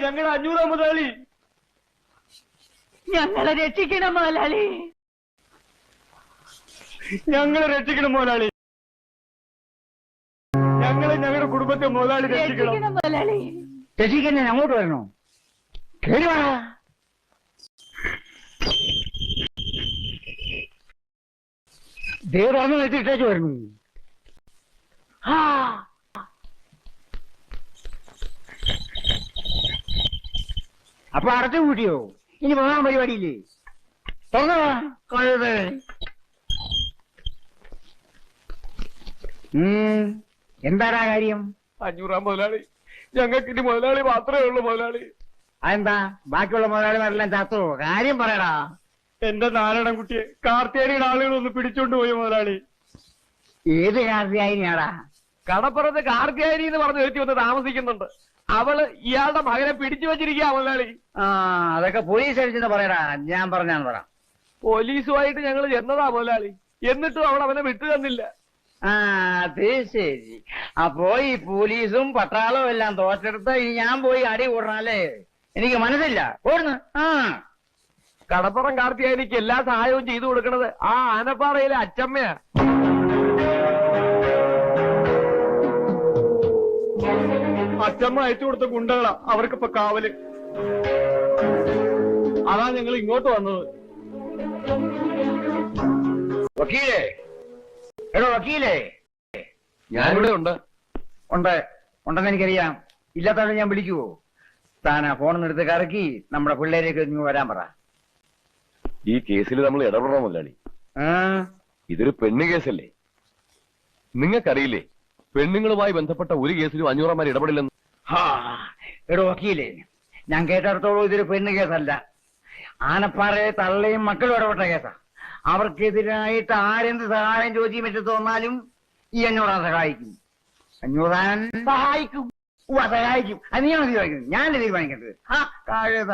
ഞങ്ങളുടെ 500 മുതലാളി, ഞങ്ങളെ രക്ഷിക്കണം മുതലാളി, ഞങ്ങളെ രക്ഷിക്കണം മുതലാളി, ഞങ്ങളെ ഞങ്ങളുടെ കുടുംബത്തെ മുതലാളി രക്ഷിക്കണം മുതലാളി. രക്ഷിക്കാൻ ഞാൻ അങ്ങോട്ട് വരണോ? കേറി വാ. ദേവറന്ന് വെച്ചിട്ടേക്ക് വരുന്നു. അപ്പൊ അടച്ചു കൂട്ടിയോ? ഇനി പോകാൻ പരിപാടിയില്ലേ? കഴുത. എന്താടാ കാര്യം? 500 മുതലാളി, ഞങ്ങൾക്ക് ഇനി മുതലാളി മാത്രമേ ഉള്ളൂ മുതലാളി. അതെന്താ? ബാക്കിയുള്ള മുതലാളിമാരെല്ലാം ചത്തോ? കാര്യം പറയടാ. എന്റെ നാരായണൻ കുട്ടിയെ കാർത്തിയാനിയുടെ ആളുകൾ ഒന്ന് പിടിച്ചോണ്ട് പോയി മുതലാളി. ഏത് കാർത്തിയാനിയാടാ? കടപ്പുറത്ത് കാർത്തിയാനി എന്ന് പറഞ്ഞ് വെച്ച് വന്ന് താമസിക്കുന്നുണ്ട്. അവള് ഇയാളുടെ മകനെ പിടിച്ചു വെച്ചിരിക്കുക മുതലാളി. അതൊക്കെ പോലീസ് അടിച്ചെന്ന് പറയടാ. ഞാൻ പറഞ്ഞാന്ന് പറ. പോലീസുമായിട്ട് ഞങ്ങൾ ചെന്നതാ മുതലാളി, എന്നിട്ടും അവൾ അവനെ വിട്ടു തന്നില്ല. അത് ശരി. അപ്പോ ഈ പോലീസും പട്ടാളവും എല്ലാം തോറ്റെടുത്ത് ഇനി ഞാൻ പോയി അടി കൂടണല്ലേ? എനിക്ക് മനസ്സില്ല. ഓടുന്നു. കടപ്പുറം കാർത്തിയാനിക്ക് എല്ലാ സഹായവും ചെയ്തു കൊടുക്കണത് ആ ആനപ്പാറയിലെ അച്ചമ്മയാ. അച്ചമ്മ അയച്ചു കൊടുത്ത ഗുണ്ടകളാ അവർക്കിപ്പോ കാവല്. അതാ ഞങ്ങൾ ഇങ്ങോട്ട് വന്നത്. വക്കീലേ, എടോ വക്കീലേ. ഞാനിവിടെ ഉണ്ട്. ഉണ്ടെന്ന് എനിക്കറിയാം. ഇല്ലാത്തവരെ ഞാൻ വിളിക്കുവോ? താനാ ഫോണെടുത്ത് കറക്കി നമ്മുടെ പിള്ളേരേക്ക് ഇങ്ങ് വരാൻ പറ. ഈ കേസിൽ നമ്മൾ ഇടപെടണം മുതലാളി. ഇതൊരു പെണ്ണ് കേസല്ലേ? നിങ്ങൾക്കറിയില്ലേ പെണ്ണുങ്ങളുമായി ബന്ധപ്പെട്ട ഒരു കേസിലും 500 ഇടപെടില്ലെന്ന്? എടോ വക്കീലേ, ഞാൻ കേട്ടിടത്തോളം ഇതൊരു പെണ്ണ് കേസല്ല. ആനപ്പാറയെ തള്ളയും മക്കളും ഇടപെട്ട കേസാ. അവർക്കെതിരായിട്ട് ആരെന്ത് സഹായം ചോദിച്ചു പറ്റി തോന്നാലും ഈ 500 സഹായിക്കും. 500 സഹായിക്കും. സഹായിക്കും. അത് നീ തീരുമാനിക്കുന്നത്, ഞാനല്ലേ തീരുമാനിക്കേണ്ടത്? കഴുത.